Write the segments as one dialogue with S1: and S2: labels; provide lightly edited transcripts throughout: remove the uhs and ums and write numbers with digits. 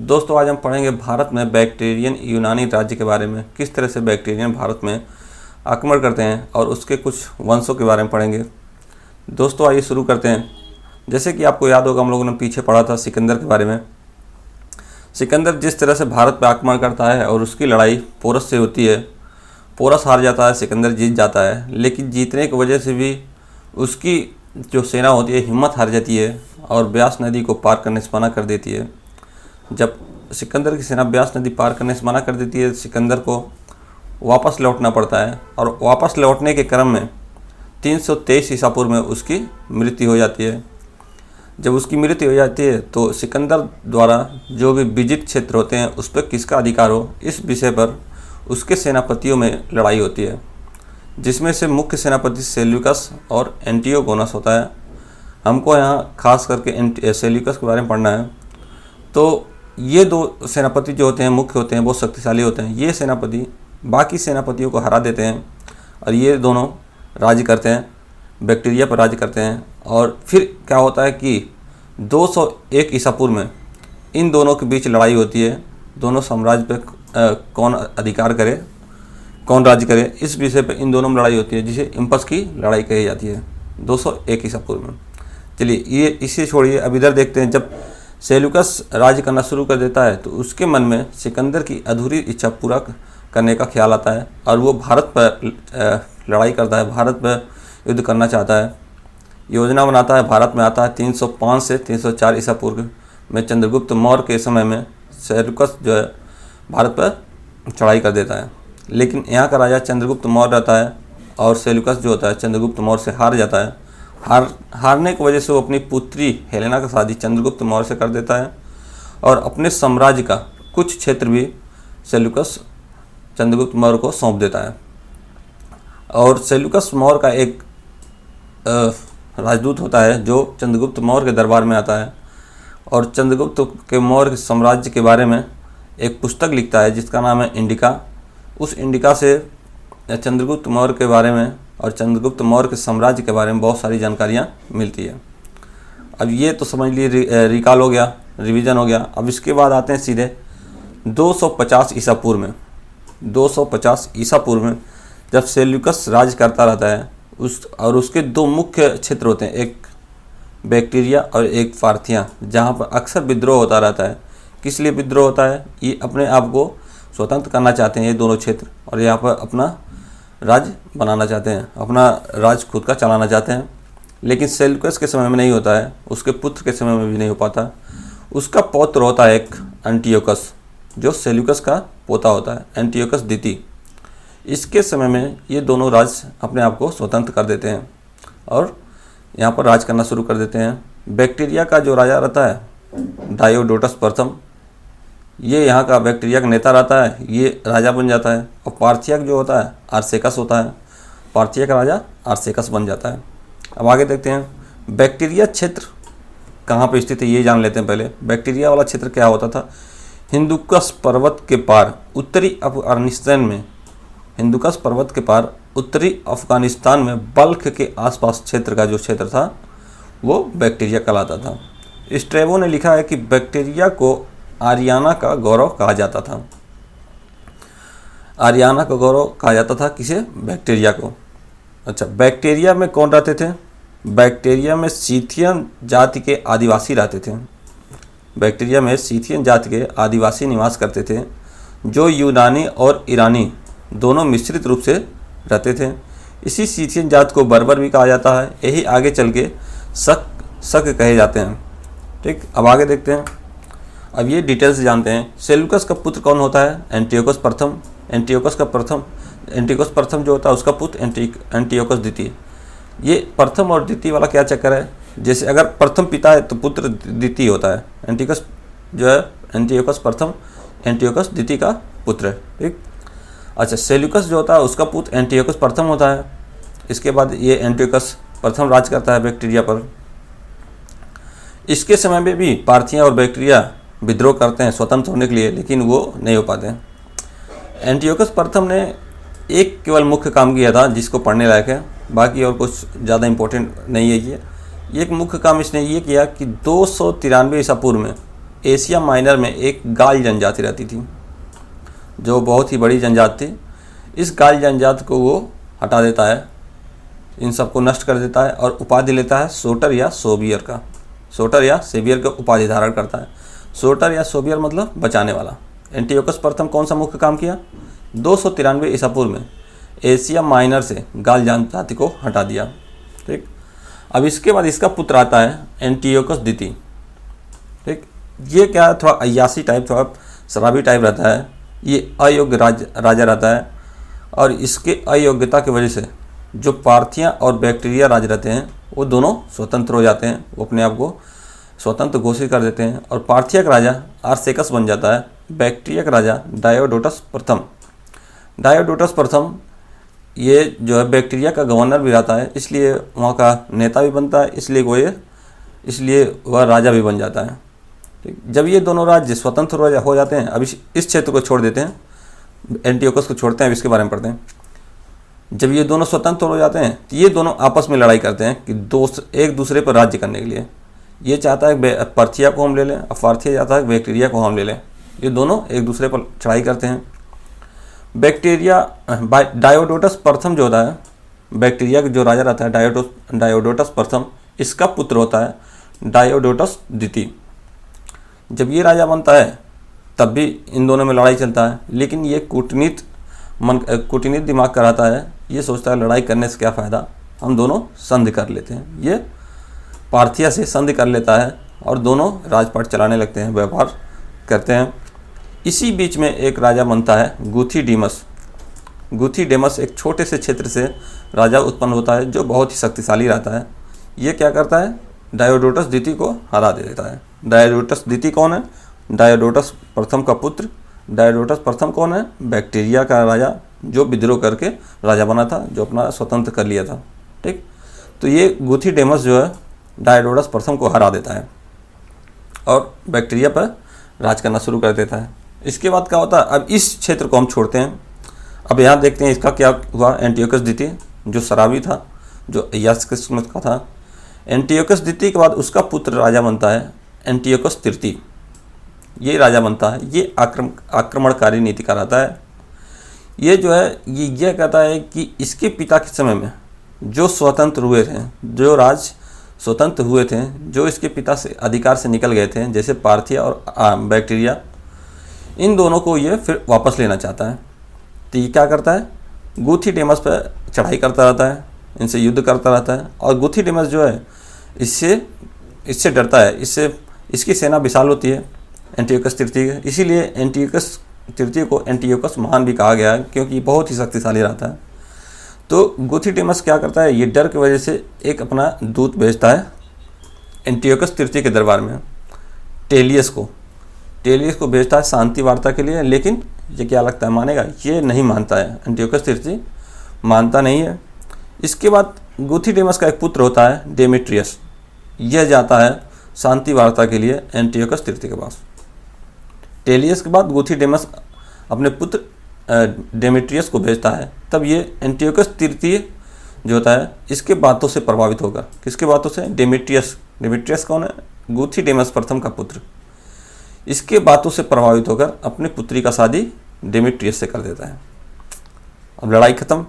S1: दोस्तों आज हम पढ़ेंगे भारत में बैक्टीरियन यूनानी राज्य के बारे में, किस तरह से बैक्टीरियन भारत में आक्रमण करते हैं और उसके कुछ वंशों के बारे में पढ़ेंगे। दोस्तों आइए शुरू करते हैं। जैसे कि आपको याद होगा हम लोगों ने पीछे पढ़ा था सिकंदर के बारे में। सिकंदर जिस तरह से भारत पर आक्रमण करता है और उसकी लड़ाई पोरस से होती है, पोरस हार जाता है, सिकंदर जीत जाता है, लेकिन जीतने की वजह से भी उसकी जो सेना होती है हिम्मत हार जाती है और ब्यास नदी को पार करने से मना कर देती है। जब सिकंदर की सेना ब्यास नदी पार करने से मना कर देती है, सिकंदर को वापस लौटना पड़ता है और वापस लौटने के क्रम में 323 ईसा पूर्व में उसकी मृत्यु हो जाती है। जब उसकी मृत्यु हो जाती है तो सिकंदर द्वारा जो भी विजित क्षेत्र होते हैं उस पर किसका अधिकार हो, इस विषय पर उसके सेनापतियों में लड़ाई होती है, जिसमें से मुख्य सेनापति सेल्यूकस और एंटियोगोनस होता है। हमको यहाँ खास करके सेल्यूकस के बारे में पढ़ना है। तो ये दो सेनापति जो होते हैं मुख्य होते हैं, बहुत शक्तिशाली होते हैं। ये सेनापति बाकी सेनापतियों को हरा देते हैं और ये दोनों राज्य करते हैं, बैक्टीरिया पर राज्य करते हैं। और फिर क्या होता है कि 201 ईसा पूर्व में इन दोनों के बीच लड़ाई होती है। दोनों साम्राज्य पर कौन अधिकार करे, कौन राज्य करे, इस विषय पर इन दोनों में लड़ाई होती है, जिसे इम्पस की लड़ाई कही जाती है 201 ईसा पूर्व में। चलिए ये इसे छोड़िए, अब इधर देखते हैं। जब सेल्यूकस राज्य करना शुरू कर देता है तो उसके मन में सिकंदर की अधूरी इच्छा पूरा करने का ख्याल आता है और वो भारत पर लड़ाई करता है, भारत पर युद्ध करना चाहता है, योजना बनाता है। भारत में आता है 305 से 304 ईसा पूर्व में। चंद्रगुप्त मौर्य के समय में सेल्यूकस जो है भारत पर चढ़ाई कर देता है, लेकिन यहाँ का राजा चंद्रगुप्त मौर्य रहता है और सेल्यूकस जो होता है चंद्रगुप्त मौर्य से हार जाता है। हारने की वजह से वो अपनी पुत्री हेलेना का शादी चंद्रगुप्त मौर्य से कर देता है और अपने साम्राज्य का कुछ क्षेत्र भी सेल्यूकस चंद्रगुप्त मौर्य को सौंप देता है। और सेल्यूकस मौर्य का एक राजदूत होता है जो चंद्रगुप्त मौर्य के दरबार में आता है और चंद्रगुप्त के मौर्य साम्राज्य के बारे में एक पुस्तक लिखता है जिसका नाम है इंडिका। उस इंडिका से चंद्रगुप्त मौर्य के बारे में और चंद्रगुप्त मौर्य के साम्राज्य के बारे में बहुत सारी जानकारियाँ मिलती है। अब ये तो समझ लिए रिकॉल हो गया, रिवीजन हो गया। अब इसके बाद आते हैं सीधे 250 ईसा पूर्व में। 250 ईसा पूर्व में जब सेल्यूकस राज करता रहता है उसके दो मुख्य क्षेत्र होते हैं, एक बैक्टीरिया और एक पार्थिया, जहाँ पर अक्सर विद्रोह होता रहता है। किस लिए विद्रोह होता है? ये अपने आप को स्वतंत्र करना चाहते हैं ये दोनों क्षेत्र और यहाँ पर अपना राज्य बनाना चाहते हैं, अपना राज खुद का चलाना चाहते हैं। लेकिन सेल्यूकस के समय में नहीं होता है, उसके पुत्र के समय में भी नहीं हो पाता। उसका पौत्र होता है एक एंटियोकस, जो सेल्यूकस का पोता होता है, एंटियोकस द्वितीय। इसके समय में ये दोनों राज्य अपने आप को स्वतंत्र कर देते हैं और यहाँ पर राज करना शुरू कर देते हैं। बैक्टीरिया का जो राजा रहता है डायोडोटस प्रथम, ये यहाँ का बैक्टीरिया का नेता रहता है, ये राजा बन जाता है। और पार्थिया जो होता है आर्सेकस होता है, पार्थिया का राजा आर्सेकस बन जाता है। अब आगे देखते हैं बैक्टीरिया क्षेत्र कहाँ पर स्थित है, ये जान लेते हैं पहले। बैक्टीरिया वाला क्षेत्र क्या होता था? हिंदुकस पर्वत के पार उत्तरी अफगानिस्तान में, हिंदुकस पर्वत के पार उत्तरी अफगानिस्तान में बल्ख के आसपास क्षेत्र का जो क्षेत्र था वो बैक्टीरिया कहलाता था। स्ट्रैबो ने लिखा है कि बैक्टीरिया को आरियाना का गौरव कहा जाता था। आरियाना का गौरव कहा जाता था किसे? बैक्टीरिया को। अच्छा, बैक्टीरिया में कौन रहते थे? बैक्टीरिया में सीथियन जाति के आदिवासी रहते थे। बैक्टीरिया में सीथियन जाति के आदिवासी निवास करते थे, जो यूनानी और ईरानी दोनों मिश्रित रूप से रहते थे। इसी सीथियन जात को बर्बर भी कहा जाता है। यही आगे चल के शक कहे जाते हैं। ठीक, अब आगे देखते हैं। अब ये डिटेल से जानते हैं। सेल्यूकस का पुत्र कौन होता है? एंटियोकस प्रथम। एंटियोकस प्रथम जो होता है उसका पुत्र एंटियोकस द्वितीय। ये प्रथम और द्वितीय वाला क्या चक्कर है? जैसे अगर प्रथम पिता है तो पुत्र द्वितीय होता है। एंटियोकस जो है एंटियोकस प्रथम, एंटियोकस द्वितीय का पुत्र है। ठीक, अच्छा, सेल्यूकस जो होता है उसका पुत्र एंटियोकस प्रथम होता है। इसके बाद ये एंटियोकस प्रथम राज करता है बैक्टीरिया पर। इसके समय में भी पार्थिया और बैक्टीरिया विद्रोह करते हैं स्वतंत्र होने के लिए, लेकिन वो नहीं हो पाते हैं। एंटियोकस प्रथम ने एक केवल मुख्य काम किया था जिसको पढ़ने लायक है, बाकी और कुछ ज़्यादा इम्पोर्टेंट नहीं है। ये एक मुख्य काम इसने ये किया कि 293 ईसा पूर्व में एशिया माइनर में एक गाल जनजाति रहती थी, जो बहुत ही बड़ी जनजाति थी। इस गाल जनजाति को वो हटा देता है, इन सबको नष्ट कर देता है और उपाधि लेता है सोटर या सोबियर का। सोटर या सेबियर का उपाधि धारण करता है। सोटर या सोबियर मतलब बचाने वाला। एंटियोकस प्रथम कौन सा मुख्य काम किया? 293 ईसा पूर्व में एशिया माइनर से गाल जनजाति को हटा दिया। ठीक, अब इसके बाद इसका पुत्र आता है एंटियोकस द्वितीय। ठीक, ये क्या थोड़ा अय्यासी टाइप, थोड़ा शराबी टाइप रहता है। ये अयोग्य राजा रहता है और इसके अयोग्यता की वजह से जो पार्थिया और बैक्टीरिया राज रहते हैं वो दोनों स्वतंत्र हो जाते हैं, वो अपने आप को स्वतंत्र घोषित कर देते हैं और पार्थिया का राजा आर्सेकस बन जाता है। बैक्टीरिया का राजा डायोडोटस प्रथम। डायोडोटस प्रथम ये जो है बैक्टीरिया का गवर्नर भी रहता है, इसलिए वहाँ का नेता भी बनता है, इसलिए वह राजा भी बन जाता है। ठीक, जब ये दोनों राज्य स्वतंत्र हो जाते हैं, अब इस क्षेत्र को छोड़ देते हैं, एंटियोकस को छोड़ते हैं, अब इसके बारे में पढ़ते हैं। जब ये दोनों स्वतंत्र हो जाते हैं तो ये दोनों आपस में लड़ाई करते हैं कि एक दूसरे पर राज्य करने के लिए। ये चाहता है पार्थिया को हम ले लें और पार्थिया चाहता है बैक्टीरिया को हम ले लें। ये दोनों एक दूसरे पर चढ़ाई करते हैं। बैक्टीरिया डायोडोटस प्रथम जो होता है, बैक्टीरिया का जो राजा रहता है डायोडोटस प्रथम, इसका पुत्र होता है डायोडोटस द्वितीय। जब ये राजा बनता है तब भी इन दोनों में लड़ाई चलता है, लेकिन ये कूटनीति दिमाग कराता है। ये सोचता है लड़ाई करने से क्या फ़ायदा, हम दोनों संधि कर लेते हैं। ये पार्थिया से संधि कर लेता है और दोनों राजपाट चलाने लगते हैं, व्यापार करते हैं। इसी बीच में एक राजा बनता है गुथिडेमस। गुथिडेमस एक छोटे से क्षेत्र से राजा उत्पन्न होता है जो बहुत ही शक्तिशाली रहता है। ये क्या करता है? डायोडोटस द्वितीय को हरा दे देता है। डायोडोटस द्वितीय कौन है? डायोडोटस प्रथम का पुत्र। डायोडोटस प्रथम कौन है? बैक्टीरिया का राजा, जो विद्रोह करके राजा बना था, जो अपना स्वतंत्र कर लिया था। ठीक, तो ये गुथिडेमस जो है डायोडोटस प्रथम को हरा देता है और बैक्टीरिया पर राज करना शुरू कर देता है। इसके बाद क्या होता है? अब इस क्षेत्र को हम छोड़ते हैं। अब यहाँ देखते हैं इसका क्या हुआ। एंटियोकस द्वितीय जो शराबी था, जो अय्यास किस्मत का था। एंटियोकस द्वितीय के बाद उसका पुत्र राजा बनता है एंटियोकस तृतीय। ये राजा बनता है। ये आक्रमणकारी नीति का रहता है। ये जो है ये कहता है कि इसके पिता के समय में जो स्वतंत्र हुए थे, जो राज स्वतंत्र हुए थे, जो इसके पिता से अधिकार से निकल गए थे, जैसे पार्थिया और बैक्टीरिया, इन दोनों को ये फिर वापस लेना चाहता है। तो ये क्या करता है? गुथिडेमस पर चढ़ाई करता रहता है, इनसे युद्ध करता रहता है और गुथिडेमस जो है इससे डरता है। इसकी सेना विशाल होती है एंटियोकस तृतीय, इसीलिए एंटियोकस तृतीय को एंटियोकस महान भी कहा गया है, क्योंकि बहुत ही शक्तिशाली रहता है। तो गुथिडेमस क्या करता है? ये डर की वजह से एक अपना दूत भेजता है एंटियोकस तृतीय के दरबार में, टेलियस को भेजता है शांति वार्ता के लिए। लेकिन ये क्या लगता है, मानेगा? ये नहीं मानता है, एंटियोकस तृतीय मानता नहीं है। इसके बाद गुथिडेमस का एक पुत्र होता है डेमेट्रियस। यह जाता है शांति वार्ता के लिए एंटियोकस तृतीय के पास। टेलियस के बाद गुथिडेमस अपने पुत्र डेमेट्रियस को भेजता है। तब ये एंटियोकस तृतीय जो होता है इसके बातों से प्रभावित होकर, किसके बातों से? डेमेट्रियस कौन है? गुथिडेमस प्रथम का पुत्र। इसके बातों से प्रभावित होकर अपनी पुत्री का शादी डेमेट्रियस से कर देता है। अब लड़ाई खत्म,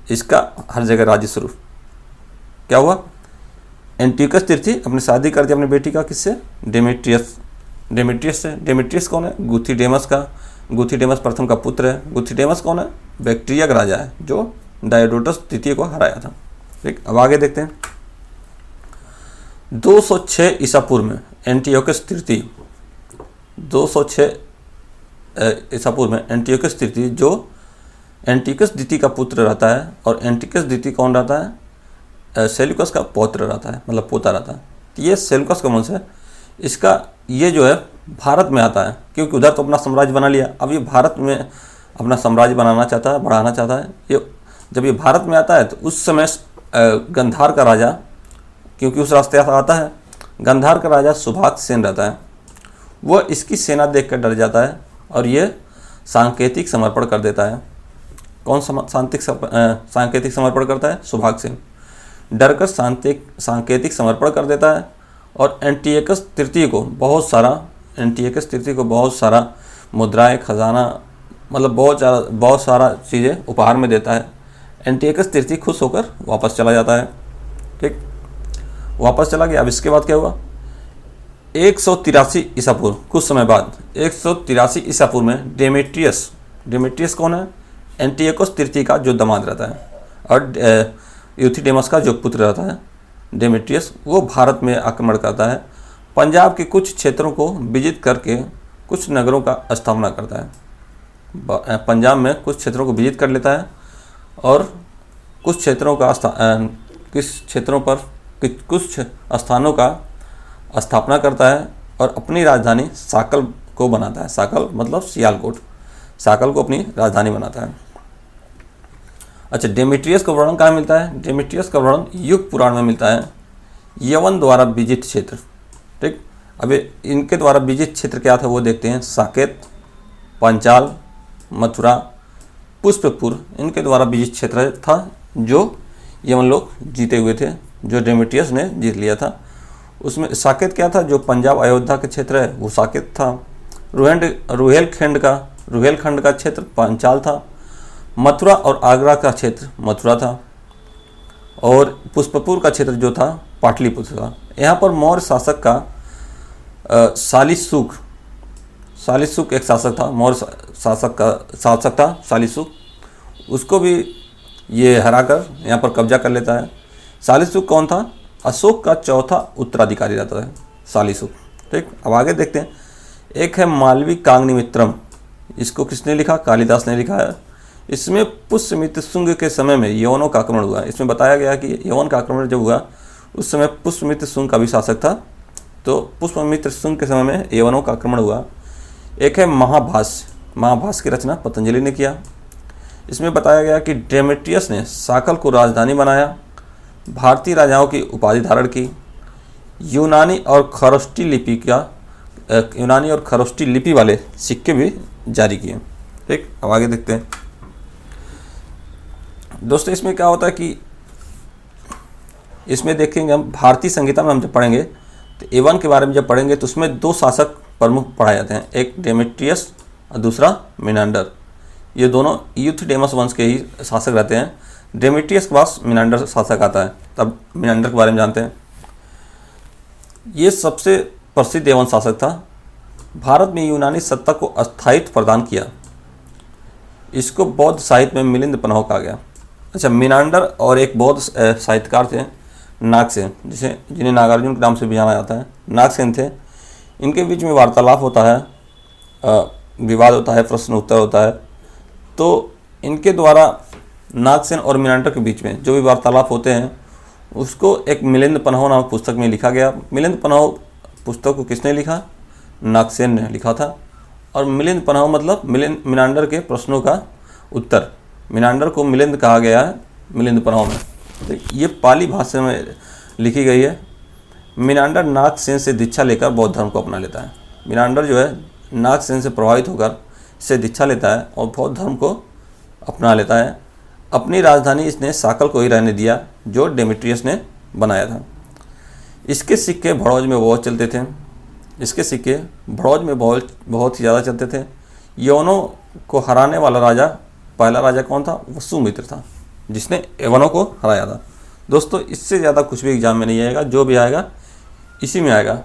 S1: इसका हर जगह राज्य शुरू। क्या हुआ? एंटियोकस तृतीय अपनी शादी कर दी अपनी बेटी का, किससे? डेमेट्रियस से। डेमेट्रियस कौन है? गुथिडेमस प्रथम का पुत्र है। गुथिडेमस कौन है? बैक्टीरिया का राजा है, जो डायोडोटस द्वितीय को हराया था। ठीक, अब आगे देखते हैं। 206 ईसा पूर्व में एंटियोकस तृतीय, 206 ईसा पूर्व में एंटियोकस तृतीय जो एंटियोकस द्वितीय का पुत्र रहता है, और एंटियोकस द्वितीय कौन रहता है? सेल्यूकस का पौत्र रहता है, मतलब पोता रहता है। तो ये सेल्यूकस का वंश है। इसका ये जो है भारत में आता है, क्योंकि उधर तो अपना साम्राज्य बना लिया, अब ये भारत में अपना साम्राज्य बनाना चाहता है, बढ़ाना चाहता है। ये जब ये भारत में आता है तो उस समय गंधार का राजा, क्योंकि उस रास्ते से आता है, गंधार का राजा सुभागसेन रहता है। वह इसकी सेना देखकर डर जाता है और ये सांकेतिक समर्पण कर देता है। कौन सांकेतिक समर्पण करता है? सुभागसेन। डरकर सांकेतिक समर्पण कर देता है और एंटियकस तृतीय को बहुत सारा मुद्राएं, खजाना, मतलब बहुत सारा चीज़ें उपहार में देता है। एंटियकस तृतीय खुश होकर वापस चला जाता है। ठीक, वापस चला गया। अब इसके बाद क्या हुआ, 183 ईसा पूर्व, कुछ समय बाद 183 ईसा पूर्व में डेमेट्रियस कौन है, एंटियकस तृतीय का जो दामाद रहता है और यूथिडेमस का जो पुत्र रहता है डेमेट्रियस, वो भारत में आक्रमण करता है। पंजाब के कुछ क्षेत्रों को विजित करके कुछ नगरों का स्थापना करता है। पंजाब में कुछ क्षेत्रों को विजित कर लेता है और कुछ क्षेत्रों का कुछ स्थानों का स्थापना करता है और अपनी राजधानी साकल को बनाता है। साकल मतलब सियालकोट, साकल को अपनी राजधानी बनाता है। अच्छा, डेमेट्रियस का वर्णन कहाँ मिलता है, डेमेट्रियस का वर्णन युग पुराण में मिलता है। यवन द्वारा विजित क्षेत्र। ठीक, अब इनके द्वारा विजित क्षेत्र क्या था वो देखते हैं। साकेत, पांचाल, मथुरा, पुष्पपुर इनके द्वारा विजित क्षेत्र था जो यवन लोग जीते हुए थे, जो डेमेट्रियस ने जीत लिया था। उसमें साकेत क्या था, जो पंजाब अयोध्या के क्षेत्र है वो साकेत था। रुहेलखंड का क्षेत्र पांचाल था। मथुरा और आगरा का क्षेत्र मथुरा था और पुष्पपुर का क्षेत्र जो था पाटलिपुत्र था। यहाँ पर मौर्य शासक का सालिशुक एक शासक था, मौर्य शासक था सालिशुक, उसको भी ये हराकर यहाँ पर कब्जा कर लेता है। सालिशुक कौन था, अशोक का चौथा उत्तराधिकारी रहता है सालिशुक। ठीक, अब आगे देखते हैं। एक है मालवी कांगनीमित्रम, इसको किसने लिखा, कालिदास ने लिखा है। इसमें पुष्यमित्र शुंग के समय में यवनों का आक्रमण हुआ। इसमें बताया गया कि यवन का आक्रमण जब हुआ उस समय पुष्यमित्र शुंग का भी शासक था, तो पुष्यमित्र शुंग के समय में यवनों का आक्रमण हुआ। एक है महाभाष्य की रचना पतंजलि ने किया। इसमें बताया गया कि डेमेट्रियस ने साकल को राजधानी बनाया, भारतीय राजाओं की उपाधि धारण की, यूनानी और खरोष्टी लिपि वाले सिक्के भी जारी किए। ठीक, अब आगे देखते हैं दोस्तों। इसमें क्या होता है कि इसमें देखेंगे हम भारतीय संहिता में हम जब पढ़ेंगे तो एवन के बारे में जब पढ़ेंगे तो उसमें दो शासक प्रमुख पढ़ाए जाते हैं, एक डेमेट्रियस और दूसरा मिनांडर। ये दोनों यूथिडेमस वंश के ही शासक रहते हैं। डेमेट्रियस के पास मिनांडर शासक आता है, तब मिनांडर के बारे में जानते हैं। ये सबसे प्रसिद्ध यवन शासक था। भारत में यूनानी सत्ता को अस्थायित्व प्रदान किया। इसको बौद्ध साहित्य में मिलिंद पनह कहा गया। अच्छा, मिनांडर और एक बौद्ध साहित्यकार थे नागसेन, जिन्हें नागार्जुन के नाम से भी जाना जाता है, नागसेन थे। इनके बीच में वार्तालाप होता है, विवाद होता है, प्रश्न उत्तर होता है। तो इनके द्वारा नागसेन और मिनांडर के बीच में जो भी वार्तालाप होते हैं उसको एक मिलिंद पनह नामक पुस्तक में लिखा गया। मिलिंद पनह पुस्तक को किसने लिखा, नागसेन ने लिखा था। और मिलिंद पनह मतलब मिनांडर के प्रश्नों का उत्तर। मिनांडर को मिलिंद कहा गया है मिलिंद पनह में। तो ये पाली भाषा में लिखी गई है। मिनांडर नागसेन से दीक्षा लेकर बौद्ध धर्म को अपना लेता है। मिनांडर जो है नागसेन से प्रभावित होकर इससे दीक्षा लेता है और बौद्ध धर्म को अपना लेता है। अपनी राजधानी इसने साकल को ही रहने दिया जो डेमेट्रियस ने बनाया था। इसके सिक्के भड़ौज में बहुत चलते थे। बहुत ही ज़्यादा चलते थे। यवनों को हराने वाला राजा, पहला राजा कौन था, वसुमित्र था, जिसने यवनों को हराया था। दोस्तों, इससे ज़्यादा कुछ भी एग्जाम में नहीं आएगा, जो भी आएगा इसी में आएगा।